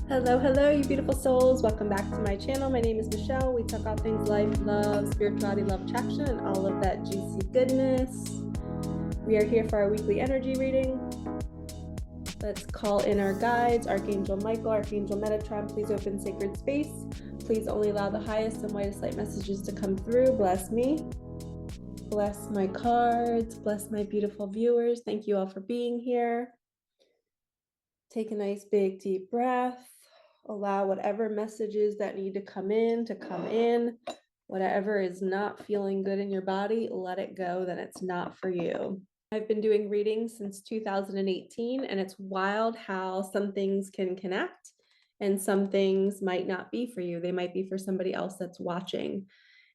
Hello, you beautiful souls. Welcome back to my channel. My name is Michelle. We talk all things life, love, spirituality, love attraction, and all of that juicy goodness. We are here for our weekly energy reading. Let's call in our guides. Archangel Michael, Archangel Metatron, please open sacred space. Please only allow the highest and whitest light messages to come through. Bless me. Bless my cards. Bless my beautiful viewers. Thank you all for being here. Take a nice big deep breath. Allow whatever messages that need to come in. Whatever is not feeling good in your body, let it go, then it's not for you. I've been doing readings since 2018, and it's wild how some things can connect and some things might not be for you. They might be for somebody else that's watching.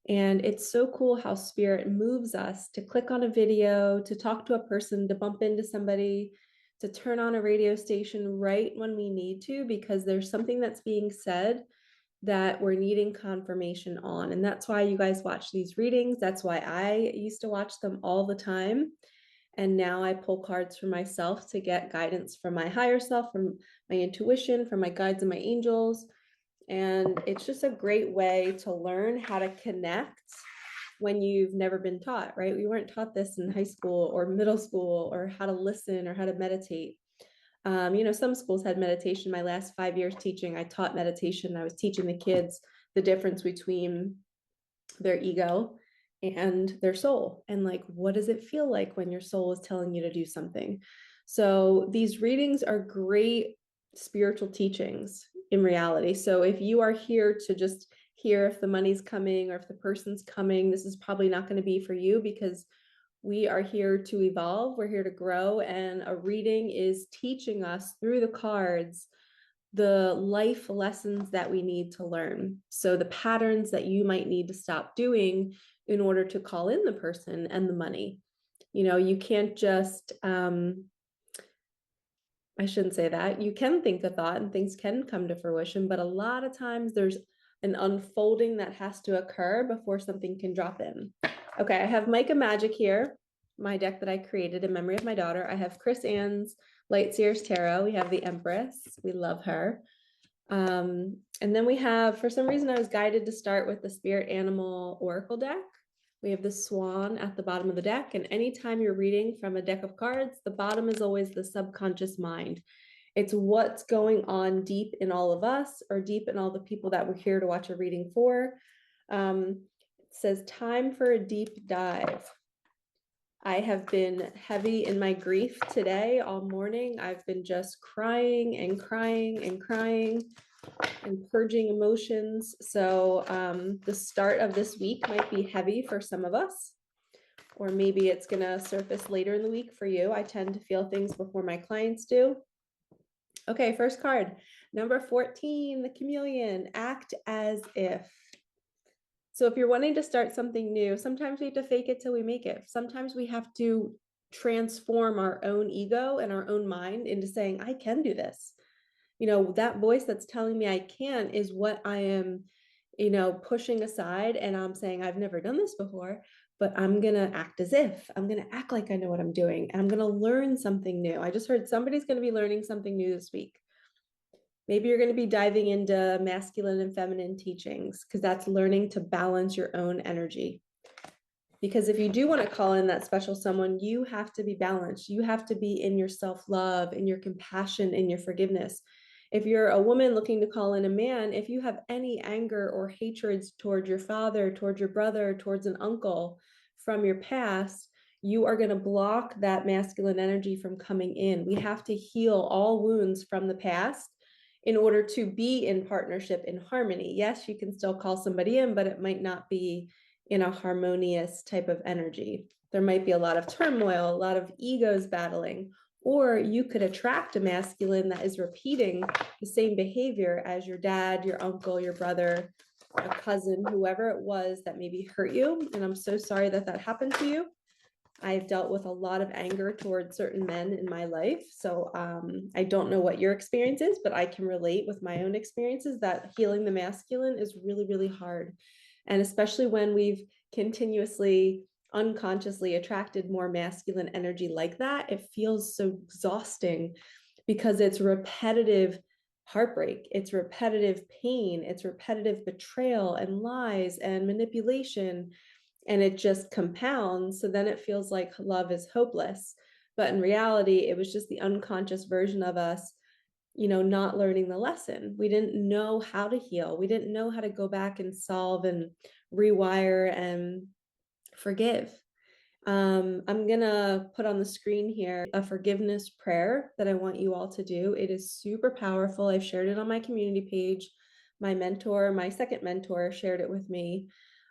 And it's so cool how spirit moves us to click on a video, to talk to a person, to bump into somebody, to turn on a radio station right when we need to, because there's something that's being said that we're needing confirmation on. And that's why you guys watch these readings. That's why I used to watch them all the time. And now I pull cards for myself to get guidance from my higher self, from my intuition, from my guides and my angels. And it's just a great way to learn how to connect when you've never been taught, right? We weren't taught this in high school or middle school, or how to listen or how to meditate. Some schools had meditation. My last 5 years teaching, I taught meditation. I was teaching the kids the difference between their ego and their soul. And like, what does it feel like when your soul is telling you to do something? So these readings are great spiritual teachings in reality. So if you are here to just hear if the money's coming or if the person's coming, this is probably not going to be for you, because we are here to evolve. We're here to grow. And a reading is teaching us through the cards the life lessons that we need to learn. So the patterns that you might need to stop doing in order to call in the person and the money. You can't just, I shouldn't say that. You can think a thought and things can come to fruition, but a lot of times there's an unfolding that has to occur before something can drop in. Okay, I have Micah Magic here, my deck that I created in memory of my daughter. I have Chris Ann's Light Seers Tarot. We have the Empress. We love her. And then we have, for some reason, I was guided to start with the Spirit Animal Oracle deck. We have the Swan at the bottom of the deck. And anytime you're reading from a deck of cards, the bottom is always the subconscious mind. It's what's going on deep in all of us, or deep in all the people that we're here to watch a reading for. It says, time for a deep dive. I have been heavy in my grief today all morning. I've been just crying and crying and crying and purging emotions. So the start of this week might be heavy for some of us, or maybe it's going to surface later in the week for you. I tend to feel things before my clients do. Okay, first card, number 14, the Chameleon, act as if. So if you're wanting to start something new, sometimes we have to fake it till we make it. Sometimes we have to transform our own ego and our own mind into saying, I can do this. That voice that's telling me I can is what I am, pushing aside. And I'm saying, I've never done this before, but I'm going to act as if. I'm going to act like I know what I'm doing. And I'm going to learn something new. I just heard somebody's going to be learning something new this week. Maybe you're going to be diving into masculine and feminine teachings, because that's learning to balance your own energy. Because if you do want to call in that special someone, you have to be balanced. You have to be in your self-love, in your compassion, in your forgiveness. If you're a woman looking to call in a man, if you have any anger or hatreds towards your father, towards your brother, towards an uncle from your past, you are going to block that masculine energy from coming in. We have to heal all wounds from the past in order to be in partnership, in harmony. Yes, you can still call somebody in, but it might not be in a harmonious type of energy. There might be a lot of turmoil, a lot of egos battling, or you could attract a masculine that is repeating the same behavior as your dad, your uncle, your brother, a cousin, whoever it was that maybe hurt you. And I'm so sorry that that happened to you. I've dealt with a lot of anger towards certain men in my life. So I don't know what your experience is, but I can relate with my own experiences that healing the masculine is really, really hard. And especially when we've continuously unconsciously attracted more masculine energy like that, it feels so exhausting because it's repetitive heartbreak, it's repetitive pain, it's repetitive betrayal and lies and manipulation, and it just compounds. So then it feels like love is hopeless. But in reality, it was just the unconscious version of us, not learning the lesson. We didn't know how to heal. We didn't know how to go back and solve and rewire and forgive. I'm going to put on the screen here a forgiveness prayer that I want you all to do. It is super powerful. I've shared it on my community page. My second mentor, shared it with me.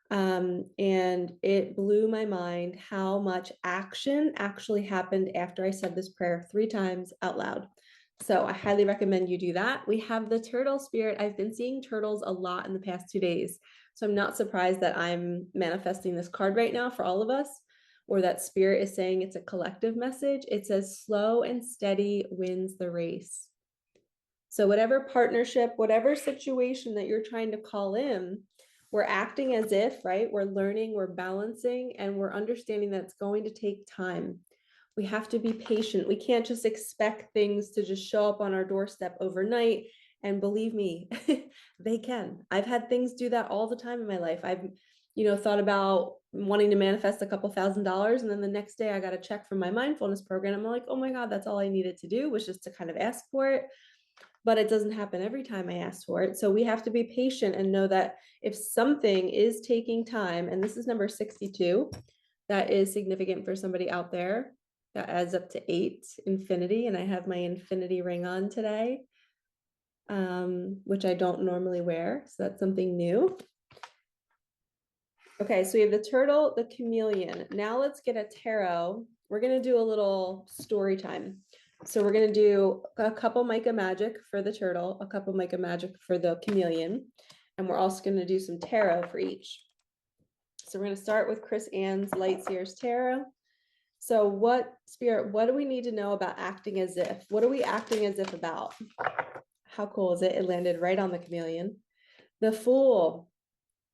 And it blew my mind how much action actually happened after I said this prayer 3 times out loud. So I highly recommend you do that. We have the turtle spirit. I've been seeing turtles a lot in the past 2 days. So I'm not surprised that I'm manifesting this card right now for all of us, or that spirit is saying it's a collective message. It says slow and steady wins the race. So whatever partnership, whatever situation that you're trying to call in, we're acting as if, right? We're learning, we're balancing, and we're understanding that it's going to take time. We have to be patient. We can't just expect things to just show up on our doorstep overnight. And believe me, they can. I've had things do that all the time in my life. I've, thought about wanting to manifest a couple $1,000s. And then the next day I got a check from my mindfulness program. I'm like, oh my God, that's all I needed to do was just to kind of ask for it. But it doesn't happen every time I ask for it. So we have to be patient and know that if something is taking time, and this is number 62, that is significant for somebody out there. That adds up to 8, infinity. And I have my infinity ring on today, which I don't normally wear. So that's something new. Okay, so we have the turtle, the chameleon. Now let's get a tarot. We're going to do a little story time. So we're going to do a couple Micah magic for the turtle, a couple Micah magic for the chameleon, and we're also going to do some tarot for each. So we're going to start with Chris Ann's Light Seers Tarot. So what do we need to know about acting as if? What are we acting as if about? How cool is it? It landed right on the chameleon. The Fool.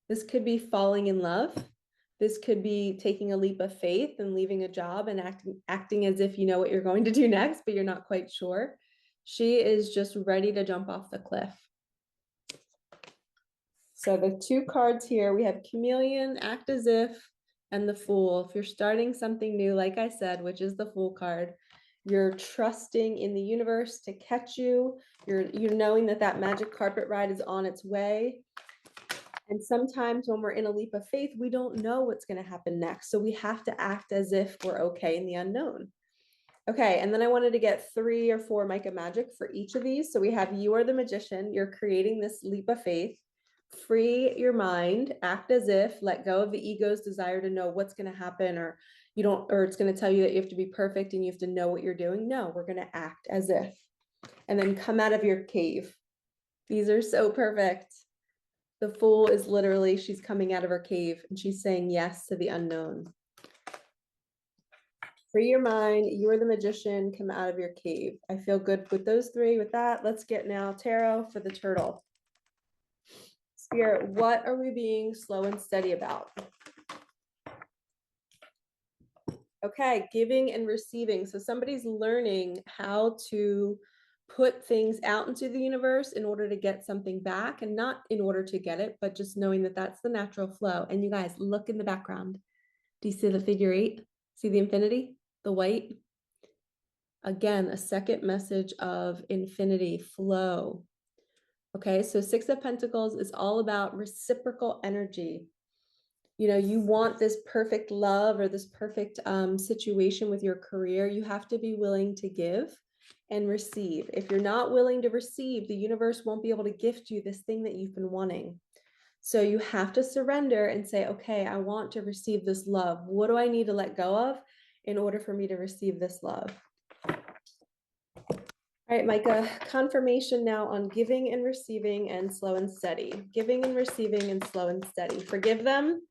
This could be falling in love. This could be taking a leap of faith and leaving a job and acting as if you know what you're going to do next, but you're not quite sure. She is just ready to jump off the cliff. So the 2 cards here, we have chameleon, act as if, and the Fool. If you're starting something new, like I said, which is the Fool card, you're trusting in the universe to catch you. You're knowing that magic carpet ride is on its way. And sometimes when we're in a leap of faith, we don't know what's going to happen next. So we have to act as if we're okay in the unknown. Okay, and then I wanted to get 3 or 4 Micah magic for each of these. So we have you are the magician. You're creating this leap of faith. Free your mind, act as if, let go of the ego's desire to know what's going to happen, or it's going to tell you that you have to be perfect and you have to know what you're doing. No, we're going to act as if. And then come out of your cave. These are so perfect. The Fool is literally, she's coming out of her cave and she's saying yes to the unknown. Free your mind, you are the magician, come out of your cave. I feel good with those 3. With that, let's get now tarot for the turtle. Spirit, what are we being slow and steady about? Okay, giving and receiving. So somebody's learning how to put things out into the universe in order to get something back, and not in order to get it, but just knowing that that's the natural flow. And you guys, look in the background. Do you see the figure 8? See the infinity, the white? Again, a second message of infinity flow. Okay, so 6 of Pentacles is all about reciprocal energy. You want this perfect love or this perfect situation with your career. You have to be willing to give and receive. If you're not willing to receive, the universe won't be able to gift you this thing that you've been wanting. So you have to surrender and say, okay, I want to receive this love. What do I need to let go of in order for me to receive this love? All right, Micah, confirmation now on giving and receiving and slow and steady. Giving and receiving and slow and steady. Forgive them,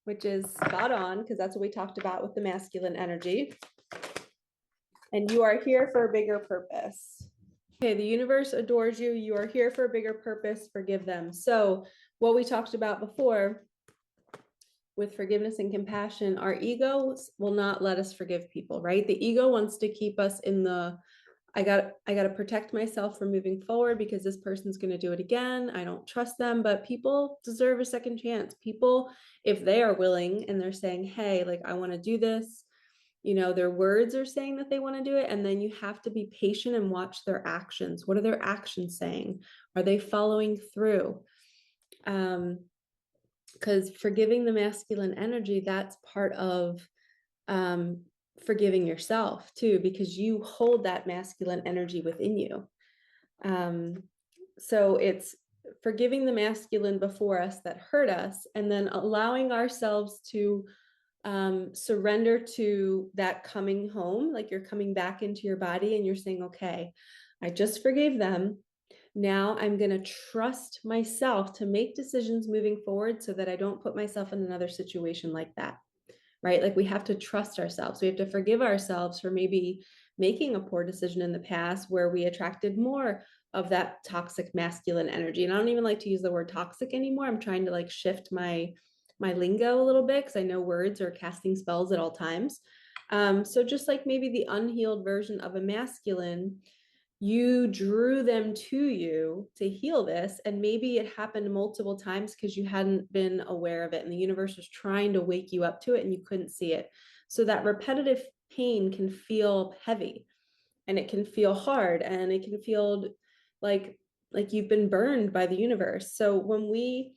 which is spot on, because that's what we talked about with the masculine energy. And you are here for a bigger purpose. Okay, the universe adores you. You are here for a bigger purpose. Forgive them. So what we talked about before with forgiveness and compassion, our egos will not let us forgive people, right? The ego wants to keep us in the I got to protect myself from moving forward because this person's going to do it again. I don't trust them, but people deserve a second chance. People, if they are willing and they're saying, "Hey, like I want to do this," their words are saying that they want to do it, and then you have to be patient and watch their actions. What are their actions saying? Are they following through? Because forgiving the masculine energy, that's part of forgiving yourself too, because you hold that masculine energy within you. So it's forgiving the masculine before us that hurt us, and then allowing ourselves to surrender to that coming home, like you're coming back into your body and you're saying, okay, I just forgave them. Now I'm going to trust myself to make decisions moving forward so that I don't put myself in another situation like that. Right? Like we have to trust ourselves. We have to forgive ourselves for maybe making a poor decision in the past where we attracted more of that toxic masculine energy. And I don't even like to use the word toxic anymore. I'm trying to like shift my lingo a little bit because I know words are casting spells at all times. So just like maybe the unhealed version of a masculine, you drew them to you to heal this, and maybe it happened multiple times because you hadn't been aware of it and the universe was trying to wake you up to it and you couldn't see it. So that repetitive pain can feel heavy, and it can feel hard, and it can feel like you've been burned by the universe. So when we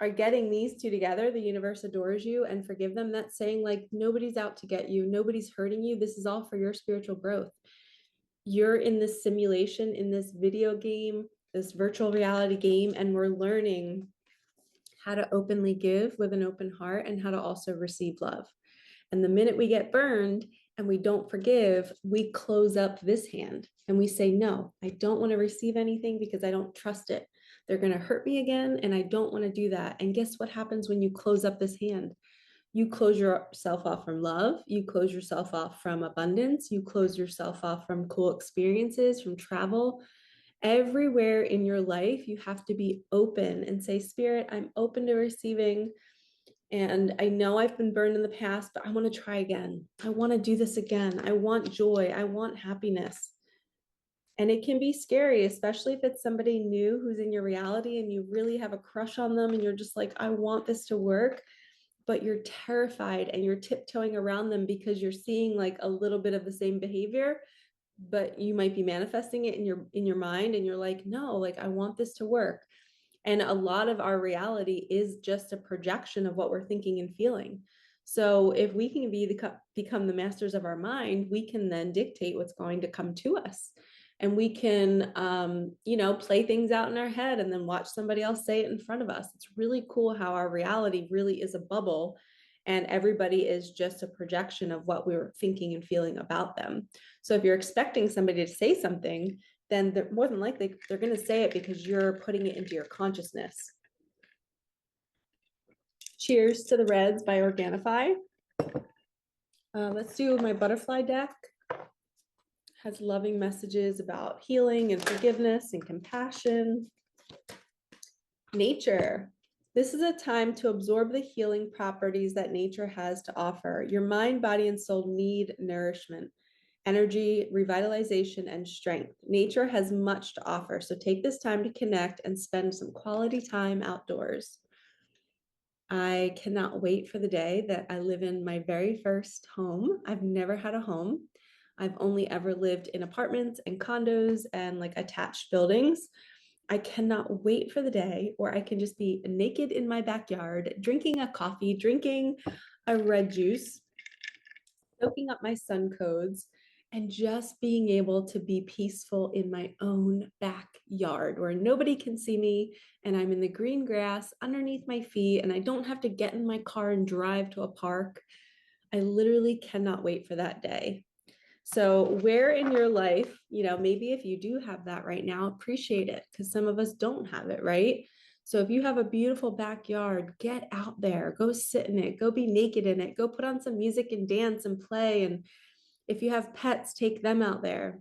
are getting these two together, the universe adores you and forgive them, that's saying like nobody's out to get you, nobody's hurting you, this is all for your spiritual growth. You're in this simulation, in this video game, this virtual reality game, and we're learning how to openly give with an open heart and how to also receive love. And the minute we get burned and we don't forgive, we close up this hand and we say, no, I don't want to receive anything because I don't trust it. They're going to hurt me again, and I don't want to do that. And guess what happens when you close up this hand? You close yourself off from love. You close yourself off from abundance. You close yourself off from cool experiences, from travel. Everywhere in your life, you have to be open and say, Spirit, I'm open to receiving. And I know I've been burned in the past, but I want to try again. I want to do this again. I want joy. I want happiness. And it can be scary, especially if it's somebody new who's in your reality and you really have a crush on them and you're just like, I want this to work, but you're terrified and you're tiptoeing around them because you're seeing like a little bit of the same behavior, but you might be manifesting it in your mind and you're like, no, like I want this to work. And a lot of our reality is just a projection of what we're thinking and feeling. So if we can become the masters of our mind, we can then dictate what's going to come to us. And we can, play things out in our head and then watch somebody else say it in front of us. It's really cool how our reality really is a bubble and everybody is just a projection of what we were thinking and feeling about them. So if you're expecting somebody to say something, then they're more than likely they're going to say it because you're putting it into your consciousness. Cheers to the Reds by Organifi. Let's do my butterfly deck. Has loving messages about healing and forgiveness and compassion. Nature. This is a time to absorb the healing properties that nature has to offer. Your mind, body, and soul need nourishment, energy, revitalization, and strength. Nature has much to offer, so take this time to connect and spend some quality time outdoors. I cannot wait for the day that I live in my very first home. I've never had a home. I've only ever lived in apartments and condos and like attached buildings. I cannot wait for the day where I can just be naked in my backyard, drinking a coffee, drinking a red juice, soaking up my sun codes, and just being able to be peaceful in my own backyard where nobody can see me and I'm in the green grass underneath my feet and I don't have to get in my car and drive to a park. I literally cannot wait for that day. So where in your life, maybe if you do have that right now, appreciate it because some of us don't have it, right? So if you have a beautiful backyard, get out there, go sit in it, go be naked in it, go put on some music and dance and play. And if you have pets, take them out there.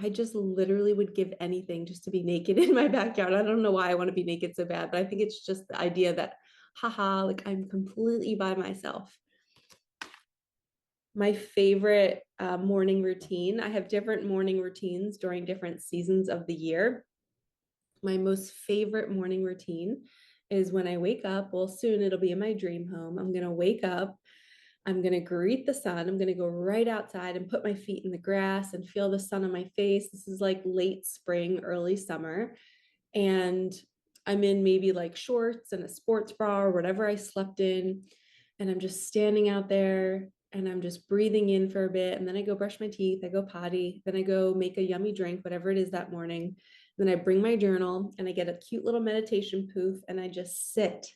I just literally would give anything just to be naked in my backyard. I don't know why I want to be naked so bad, but I think it's just the idea that haha, like I'm completely by myself. My favorite morning routine, I have different morning routines during different seasons of the year. My most favorite morning routine is when I wake up. Well, soon it'll be in my dream home. I'm going to wake up. I'm going to greet the sun. I'm going to go right outside and put my feet in the grass and feel the sun on my face. This is like late spring, early summer. And I'm in maybe like shorts and a sports bra or whatever I slept in. And I'm just standing out there and I'm just breathing in for a bit. And then I go brush my teeth, I go potty, then I go make a yummy drink, whatever it is that morning. Then I bring my journal and I get a cute little meditation poof and I just sit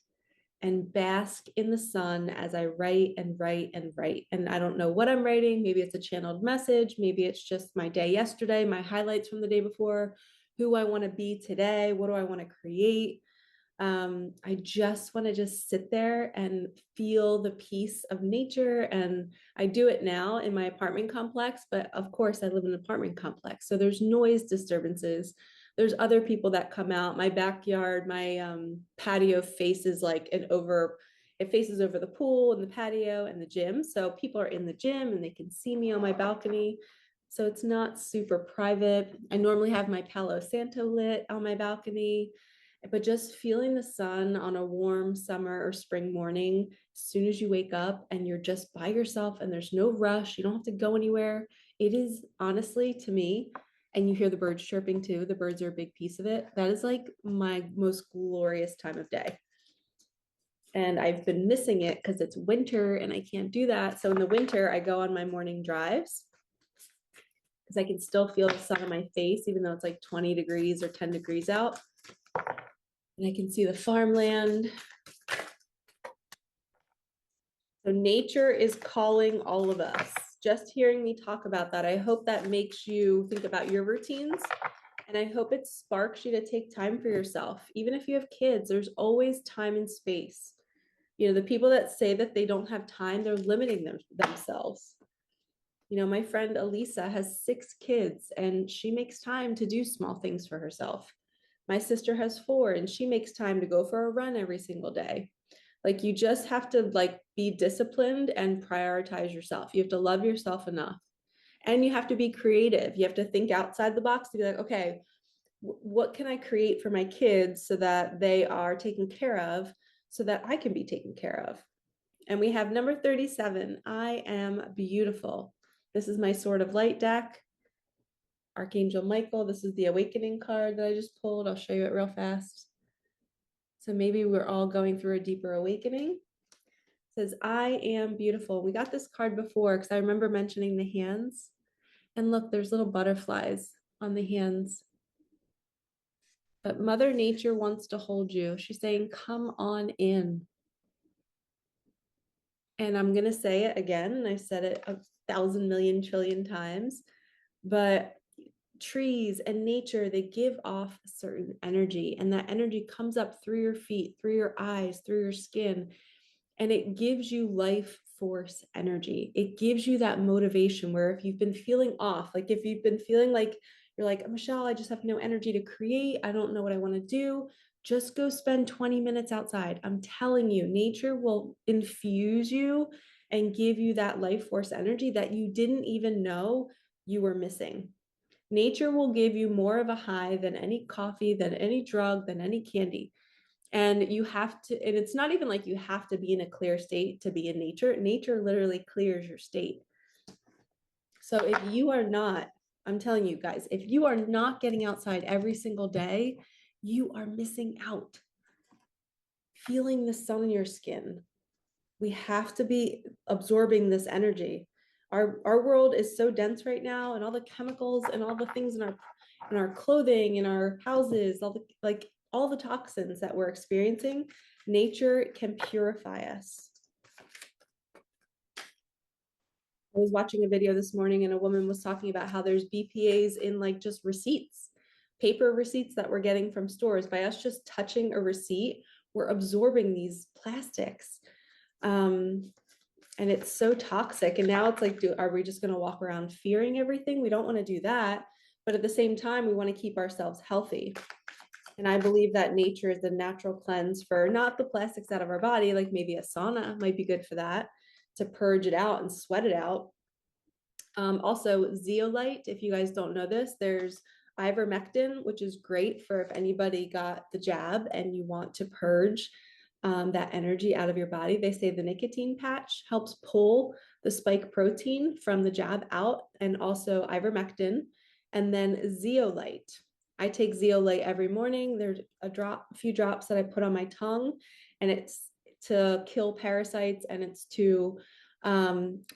and bask in the sun as I write and write and write. And I don't know what I'm writing. Maybe it's a channeled message. Maybe it's just my day yesterday, my highlights from the day before, who I want to be today, what do I want to create. I just want to just sit there and feel the peace of nature. And I do it now in my apartment complex, but of course I live in an apartment complex. So there's noise disturbances. There's other people that come out. My backyard, my patio faces like it faces over the pool and the patio and the gym. So people are in the gym and they can see me on my balcony. So it's not super private. I normally have my Palo Santo lit on my balcony, but just feeling the sun on a warm summer or spring morning, as soon as you wake up and you're just by yourself and there's no rush, you don't have to go anywhere. It is honestly, to me, and you hear the birds chirping too, the birds are a big piece of it. That is like my most glorious time of day. And I've been missing it because it's winter and I can't do that. So in the winter, I go on my morning drives because I can still feel the sun on my face, even though it's like 20 degrees or 10 degrees out. And I can see the farmland. So nature is calling all of us. Just hearing me talk about that, I hope that makes you think about your routines. And I hope it sparks you to take time for yourself. Even if you have kids, there's always time and space. You know, the people that say that they don't have time, they're limiting themselves. You know, my friend Elisa has 6 kids and she makes time to do small things for herself. My sister has 4 and she makes time to go for a run every single day. Like you just have to like be disciplined and prioritize yourself. You have to love yourself enough. And you have to be creative. You have to think outside the box to be like, okay, what can I create for my kids so that they are taken care of, so that I can be taken care of? And we have number 37. I am beautiful. This is my Sword of Light deck. Archangel Michael. This is the awakening card that I just pulled. I'll show you it real fast. So maybe we're all going through a deeper awakening. It says, I am beautiful. We got this card before because I remember mentioning the hands. And look, there's little butterflies on the hands. But Mother Nature wants to hold you. She's saying, come on in. And I'm going to say it again. And I've said it 1,000 million trillion times. But trees and nature, they give off a certain energy. And that energy comes up through your feet, through your eyes, through your skin. And it gives you life force energy. It gives you that motivation where if you've been feeling off, like if you've been feeling like you're like, Michelle, I just have no energy to create. I don't know what I want to do. Just go spend 20 minutes outside. I'm telling you, nature will infuse you and give you that life force energy that you didn't even know you were missing. Nature will give you more of a high than any coffee, than any drug, than any candy. And you have to, and it's not even like you have to be in a clear state to be in nature. Nature literally clears your state. So if you are not, I'm telling you guys, if you are not getting outside every single day, you are missing out. Feeling the sun in your skin. We have to be absorbing this energy. Our world is so dense right now, and all the chemicals and all the things in our clothing, in our houses, all the toxins that we're experiencing, nature can purify us. I was watching a video this morning and a woman was talking about how there's BPAs in like just receipts, paper receipts that we're getting from stores. By us just touching a receipt, we're absorbing these plastics. And it's so toxic. And now it's like, are we just going to walk around fearing everything? We don't want to do that. But at the same time, we want to keep ourselves healthy. And I believe that nature is the natural cleanse for not the plastics out of our body, like maybe a sauna might be good for that, to purge it out and sweat it out. Also, zeolite, if you guys don't know this, there's ivermectin, which is great for if anybody got the jab and you want to purge that energy out of your body. They say the nicotine patch helps pull the spike protein from the jab out, and also ivermectin. And then zeolite. I take zeolite every morning. There's a few drops that I put on my tongue, and it's to kill parasites and it's to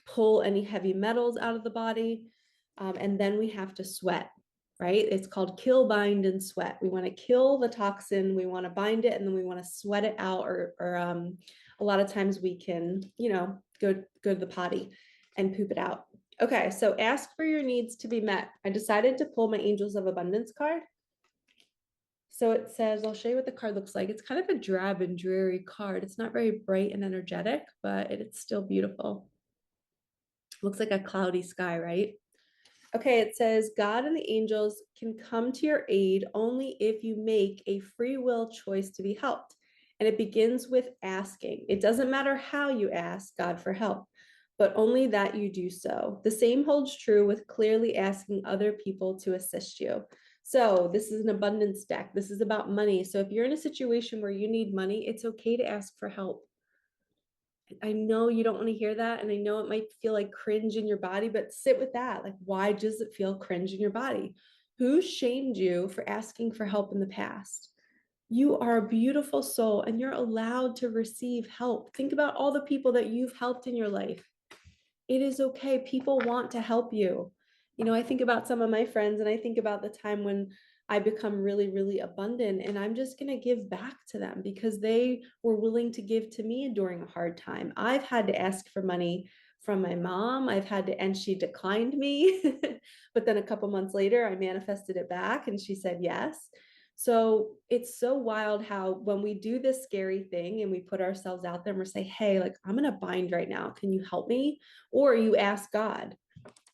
pull any heavy metals out of the body. And then we have to sweat, right? It's called kill, bind, and sweat. We want to kill the toxin, we want to bind it, and then we want to sweat it out. Or a lot of times we can, go to the potty and poop it out. Okay, so ask for your needs to be met. I decided to pull my Angels of Abundance card. So it says, I'll show you what the card looks like. It's kind of a drab and dreary card. It's not very bright and energetic, but it's still beautiful. Looks like a cloudy sky, right? Okay, it says, God and the angels can come to your aid only if you make a free will choice to be helped. And it begins with asking. It doesn't matter how you ask God for help, but only that you do so. The same holds true with clearly asking other people to assist you. So this is an abundance deck. This is about money. So if you're in a situation where you need money, it's okay to ask for help. I know you don't want to hear that. And I know it might feel like cringe in your body, but sit with that. Like, why does it feel cringe in your body? Who shamed you for asking for help in the past? You are a beautiful soul and you're allowed to receive help. Think about all the people that you've helped in your life. It is okay. People want to help you. I think about some of my friends and I think about the time when I become really, really abundant, and I'm just going to give back to them because they were willing to give to me during a hard time. I've had to ask for money from my mom. And she declined me. But then a couple months later, I manifested it back and she said yes. So it's so wild how when we do this scary thing and we put ourselves out there and we say, hey, like, I'm in a bind right now. Can you help me? Or you ask God.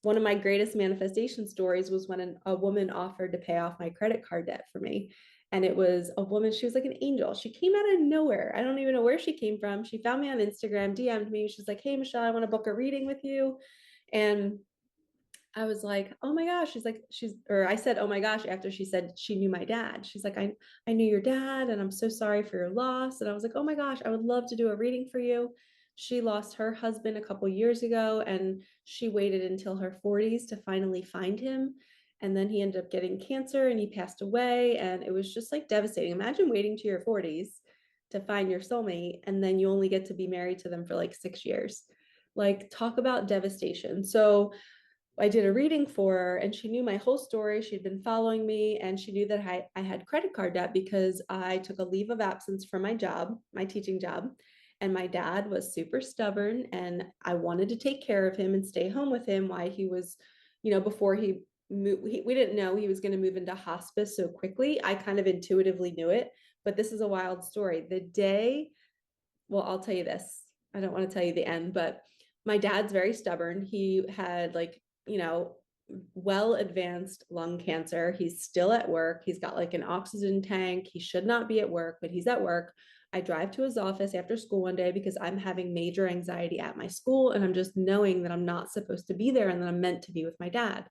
One of my greatest manifestation stories was when a woman offered to pay off my credit card debt for me. And it was a woman, she was like an angel. She came out of nowhere. I don't even know where she came from. She found me on Instagram, DM'd me. She's like, hey, Michelle, I want to book a reading with you. And I was like, oh my gosh. Or I said, oh my gosh, after she said she knew my dad. She's like, I knew your dad and I'm so sorry for your loss. And I was like, oh my gosh, I would love to do a reading for you. She lost her husband a couple years ago and she waited until her 40s to finally find him. And then he ended up getting cancer and he passed away. And it was just like devastating. Imagine waiting to your 40s to find your soulmate and then you only get to be married to them for like 6 years. Like, talk about devastation. So I did a reading for her and she knew my whole story. She'd been following me and she knew that I had credit card debt because I took a leave of absence from my job, my teaching job. And my dad was super stubborn and I wanted to take care of him and stay home with him while he was, before he moved. We didn't know he was going to move into hospice so quickly. I kind of intuitively knew it, but this is a wild story. Well, I'll tell you this. I don't want to tell you the end, but my dad's very stubborn. He had well advanced lung cancer. He's still at work. He's got like an oxygen tank. He should not be at work, but he's at work. I drive to his office after school one day because I'm having major anxiety at my school and I'm just knowing that I'm not supposed to be there and that I'm meant to be with my dad.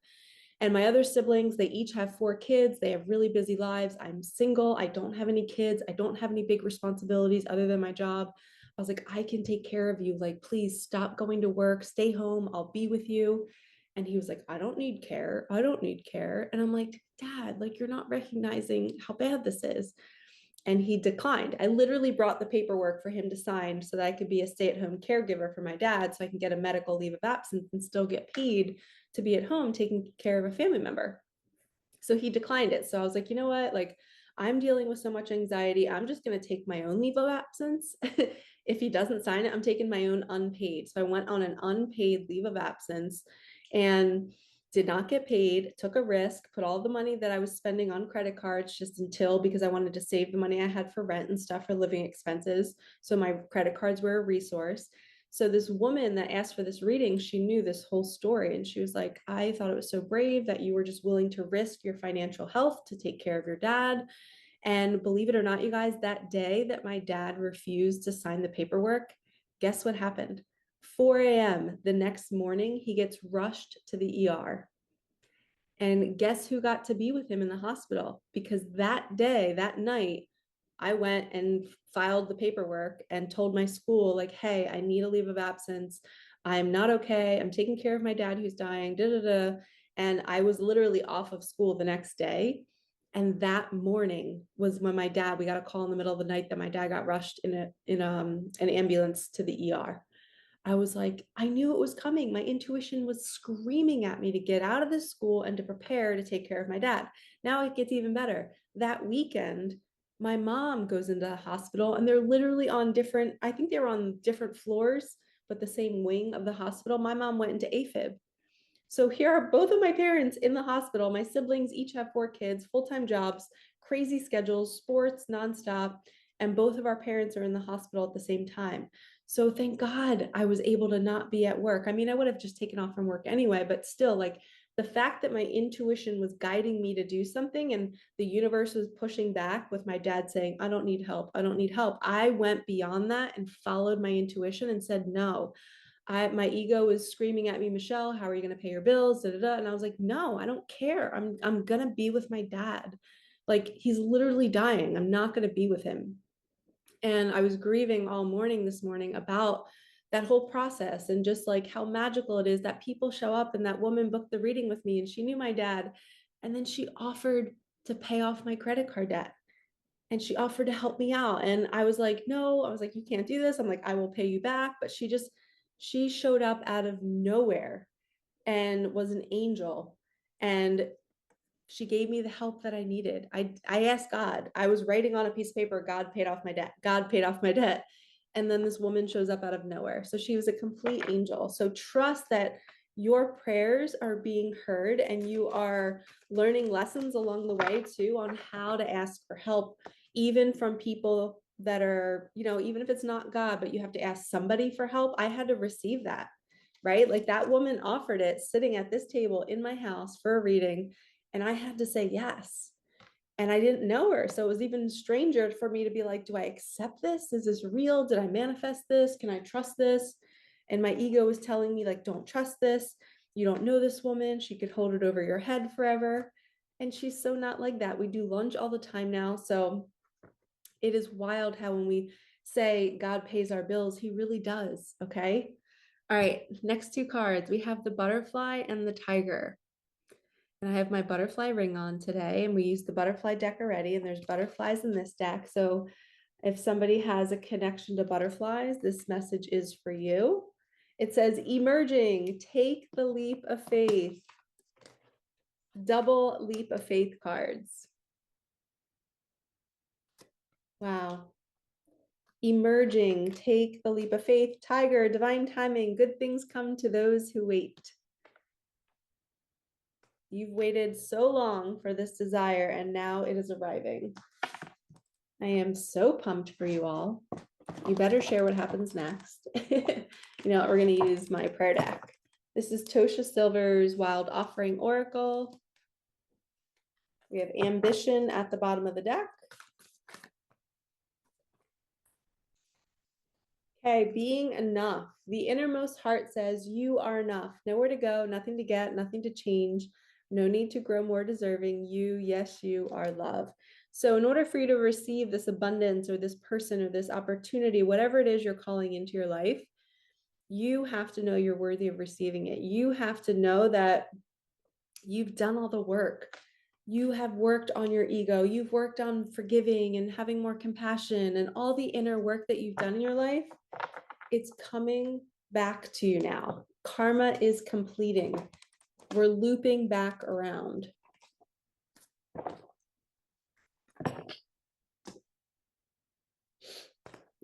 And my other siblings, they each have 4 kids. They have really busy lives. I'm single. I don't have any kids. I don't have any big responsibilities other than my job. I was like, I can take care of you. Like, please stop going to work, stay home. I'll be with you. And he was like, I don't need care. I don't need care. And I'm like, Dad, like, you're not recognizing how bad this is. And he declined. I literally brought the paperwork for him to sign so that I could be a stay-at-home caregiver for my dad so I can get a medical leave of absence and still get paid to be at home taking care of a family member. So he declined it. So I was like, you know what? Like, I'm dealing with so much anxiety. I'm just going to take my own leave of absence. If he doesn't sign it, I'm taking my own unpaid. So I went on an unpaid leave of absence and did not get paid, took a risk, put all the money that I was spending on credit cards because I wanted to save the money I had for rent and stuff for living expenses. So my credit cards were a resource. So this woman that asked for this reading, she knew this whole story. And she was like, I thought it was so brave that you were just willing to risk your financial health to take care of your dad. And believe it or not, you guys, that day that my dad refused to sign the paperwork, guess what happened? 4 a.m. the next morning, he gets rushed to the ER. And guess who got to be with him in the hospital? Because that day, that night, I went and filed the paperwork and told my school, like, hey, I need a leave of absence. I'm not okay. I'm taking care of my dad who's dying. Da, da, da. And I was literally off of school the next day. And that morning was when we got a call in the middle of the night that my dad got rushed in an ambulance to the ER. I was like, I knew it was coming. My intuition was screaming at me to get out of this school and to prepare to take care of my dad. Now it gets even better. That weekend, my mom goes into the hospital and they're literally on different, I think they were on different floors, but the same wing of the hospital. My mom went into AFib. So here are both of my parents in the hospital. My siblings each have 4 kids, full-time jobs, crazy schedules, sports nonstop, and both of our parents are in the hospital at the same time. So thank God I was able to not be at work. I mean, I would have just taken off from work anyway, but still, like the fact that my intuition was guiding me to do something and the universe was pushing back with my dad saying, I don't need help. I don't need help. I went beyond that and followed my intuition and said, no, my ego was screaming at me, Michelle, how are you going to pay your bills? Da, da, da. And I was like, no, I don't care. I'm going to be with my dad. Like he's literally dying. I'm not going to be with him. And I was grieving all morning this morning about that whole process and just like how magical it is that people show up, and that woman booked the reading with me and she knew my dad. And then she offered to pay off my credit card debt and she offered to help me out. And I was like, no, I was like, you can't do this. I'm like, I will pay you back. But she showed up out of nowhere and was an angel. And she gave me the help that I needed. I asked God. I was writing on a piece of paper, God paid off my debt. God paid off my debt. And then this woman shows up out of nowhere. So she was a complete angel. So trust that your prayers are being heard and you are learning lessons along the way too on how to ask for help, even from people that are, even if it's not God, but you have to ask somebody for help. I had to receive that, right? Like that woman offered it sitting at this table in my house for a reading, and I had to say yes. And I didn't know her. So it was even stranger for me to be like, do I accept this? Is this real? Did I manifest this? Can I trust this? And my ego was telling me, like, don't trust this. You don't know this woman. She could hold it over your head forever. And she's so not like that. We do lunge all the time now. So it is wild how when we say God pays our bills, he really does. Okay. All right. Next 2 cards, we have the butterfly and the tiger. And I have my butterfly ring on today, and we used the butterfly deck already, and there's butterflies in this deck. So if somebody has a connection to butterflies, this message is for you. It says, emerging, take the leap of faith. Double leap of faith cards. Wow. Emerging, take the leap of faith. Tiger, divine timing. Good things come to those who wait. You've waited so long for this desire, and now it is arriving. I am so pumped for you all. You better share what happens next. We're going to use my prayer deck. This is Tosha Silver's Wild Offering Oracle. We have ambition at the bottom of the deck. Okay, being enough. The innermost heart says you are enough. Nowhere to go, nothing to get, nothing to change. No need to grow more deserving. You, yes, you are love. So in order for you to receive this abundance or this person or this opportunity, whatever it is you're calling into your life, you have to know you're worthy of receiving it. You have to know that you've done all the work. You have worked on your ego. You've worked on forgiving and having more compassion and all the inner work that you've done in your life. It's coming back to you now. Karma is completing. We're looping back around.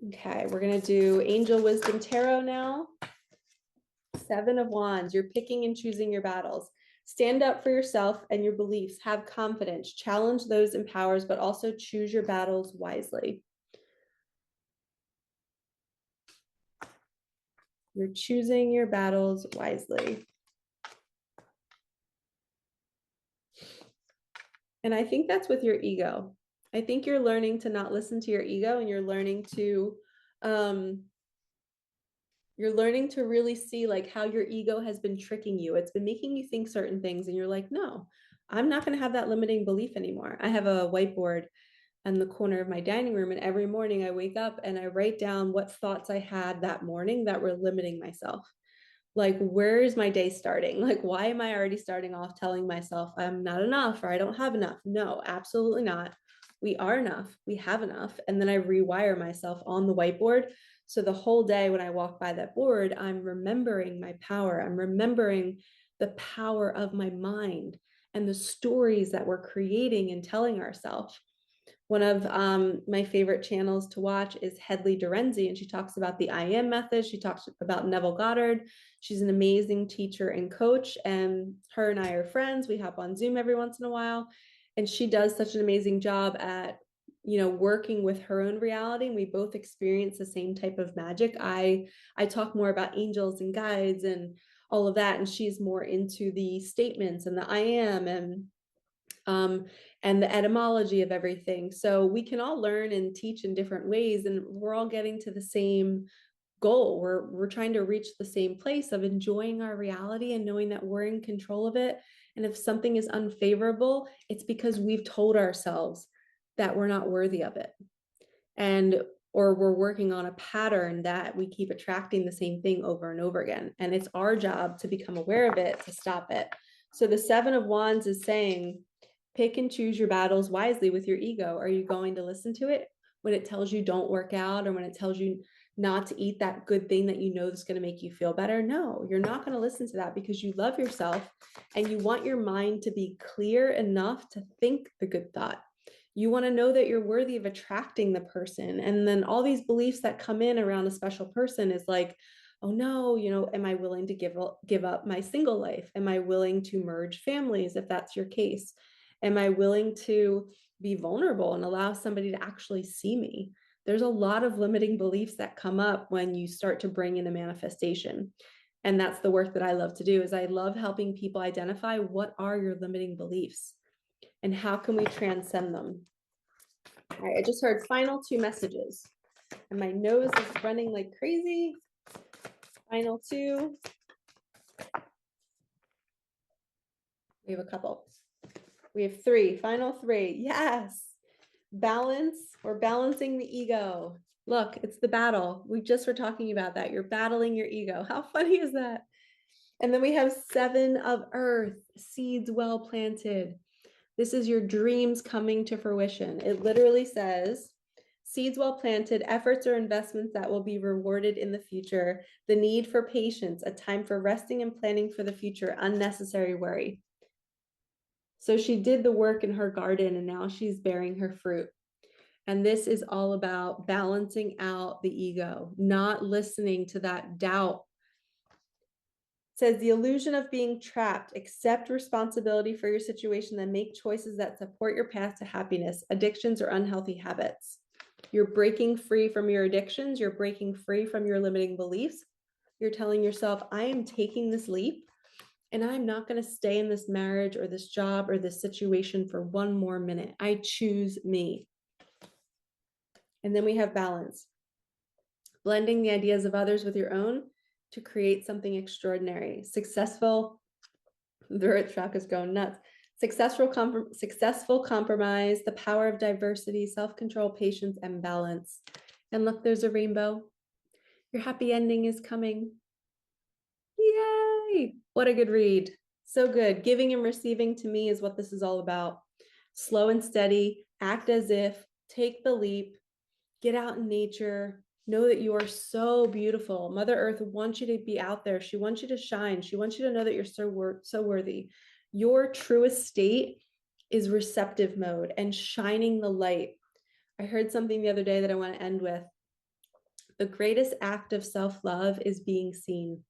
Okay, we're going to do Angel Wisdom Tarot now. 7 of Wands. You're picking and choosing your battles. Stand up for yourself and your beliefs. Have confidence. Challenge those in powers, but also choose your battles wisely. You're choosing your battles wisely. And I think that's with your ego. I think you're learning to not listen to your ego, and um, you're learning to really see like how your ego has been tricking you. It's been making you think certain things, and you're like, no, I'm not going to have that limiting belief anymore. I have a whiteboard in the corner of my dining room, and every morning I wake up and I write down what thoughts I had that morning that were limiting myself. Like, where is my day starting? Like, why am I already starting off telling myself I'm not enough or I don't have enough? No, absolutely not. We are enough. We have enough. And then I rewire myself on the whiteboard. So the whole day when I walk by that board, I'm remembering my power. I'm remembering the power of my mind and the stories that we're creating and telling ourselves. One of my favorite channels to watch is Hedley Dorenzi, and she talks about the I am method. She talks about Neville Goddard. She's an amazing teacher and coach, and her and I are friends. We hop on Zoom every once in a while, and she does such an amazing job at working with her own reality, and we both experience the same type of magic. I talk more about angels and guides and all of that, and she's more into the statements and the I am um, and the etymology of everything. So we can all learn and teach in different ways, and we're all getting to the same goal. We're trying to reach the same place of enjoying our reality and knowing that we're in control of it. And if something is unfavorable, it's because we've told ourselves that we're not worthy of it. And or we're working on a pattern that we keep attracting the same thing over and over again. And it's our job to become aware of it, to stop it. So the Seven of Wands is saying, pick and choose your battles wisely with your ego. Are you going to listen to it when it tells you don't work out, or when it tells you not to eat that good thing that you know is going to make you feel better? No, you're not going to listen to that, because you love yourself and you want your mind to be clear enough to think the good thought. You want to know that you're worthy of attracting the person. And then all these beliefs that come in around a special person is like, oh no, am I willing to give up my single life? Am I willing to merge families if that's your case? Am I willing to be vulnerable and allow somebody to actually see me? There's a lot of limiting beliefs that come up when you start to bring in a manifestation. And that's the work that I love to do. Is I love helping people identify what are your limiting beliefs and how can we transcend them. All right, I just heard final two messages and my nose is running like crazy. Final two. We have a couple. We have three, final three. Yes. Balance. We're balancing the ego. Look, it's the battle. We just were talking about that. You're battling your ego. How funny is that? And then we have Seven of Earth, seeds well planted. This is your dreams coming to fruition. It literally says, seeds well planted, efforts or investments that will be rewarded in the future, the need for patience, a time for resting and planning for the future, unnecessary worry. So she did the work in her garden and now she's bearing her fruit. And this is all about balancing out the ego, not listening to that doubt. It says the illusion of being trapped. Accept responsibility for your situation, then make choices that support your path to happiness, addictions or unhealthy habits. You're breaking free from your addictions. You're breaking free from your limiting beliefs. You're telling yourself, I am taking this leap and I'm not going to stay in this marriage or this job or this situation for one more minute. I choose me. And then we have balance, blending the ideas of others with your own to create something extraordinary. Successful, the earth track is going nuts. Successful compromise, the power of diversity, self-control, patience, and balance. And look, there's a rainbow. Your happy ending is coming. Yay! What a good read. So good. Giving and receiving to me is what this is all about. Slow and steady, act as if, take the leap, get out in nature, know that you are so beautiful. Mother Earth wants you to be out there. She wants you to shine. She wants you to know that you're so worthy. Your truest state is receptive mode and shining the light. I heard something the other day that I want to end with. The greatest act of self-love is being seen.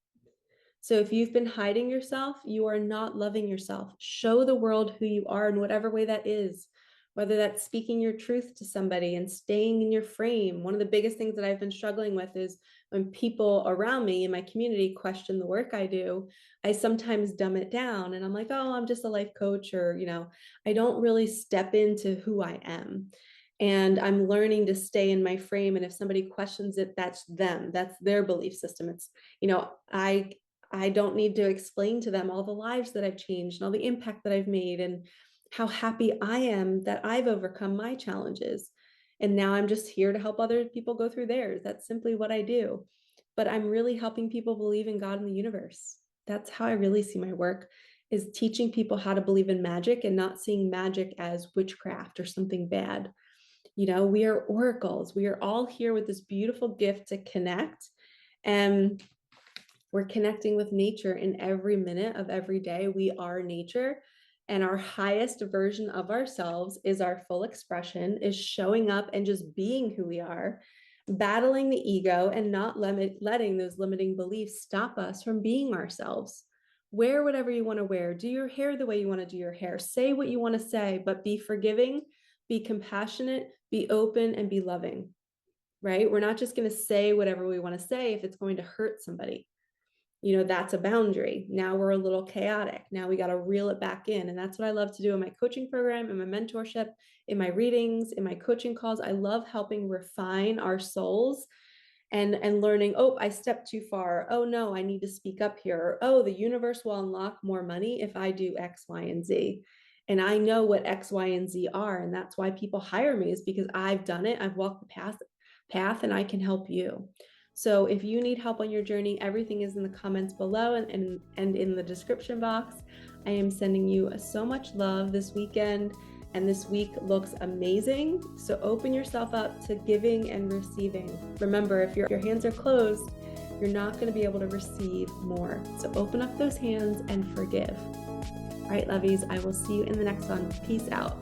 So if you've been hiding yourself, you are not loving yourself. Show the world who you are in whatever way that is, whether that's speaking your truth to somebody and staying in your frame. One of the biggest things that I've been struggling with is when people around me in my community question the work I do, I sometimes dumb it down and I'm like, oh, I'm just a life coach, or, I don't really step into who I am. And I'm learning to stay in my frame. And if somebody questions it, that's them, that's their belief system. It's, I don't need to explain to them all the lives that I've changed and all the impact that I've made and how happy I am that I've overcome my challenges. And now I'm just here to help other people go through theirs. That's simply what I do. But I'm really helping people believe in God and the universe. That's how I really see my work, is teaching people how to believe in magic and not seeing magic as witchcraft or something bad. We are oracles. We are all here with this beautiful gift to connect. And we're connecting with nature in every minute of every day. We are nature. And our highest version of ourselves is our full expression, is showing up and just being who we are, battling the ego and not letting those limiting beliefs stop us from being ourselves. Wear whatever you want to wear. Do your hair the way you want to do your hair. Say what you want to say, but be forgiving, be compassionate, be open, and be loving, right? We're not just going to say whatever we want to say if it's going to hurt somebody. That's a boundary. Now we're a little chaotic. Now we got to reel it back in. And that's what I love to do in my coaching program, in my mentorship, in my readings, in my coaching calls. I love helping refine our souls and learning, oh, I stepped too far. Oh no, I need to speak up here. Or, oh, the universe will unlock more money if I do X, Y, and Z. And I know what X, Y, and Z are. And that's why people hire me, is because I've done it. I've walked the path and I can help you. So if you need help on your journey, everything is in the comments below and in the description box. I am sending you so much love this weekend, and this week looks amazing. So open yourself up to giving and receiving. Remember, if your hands are closed, you're not going to be able to receive more. So open up those hands and forgive. All right, lovies, I will see you in the next one. Peace out.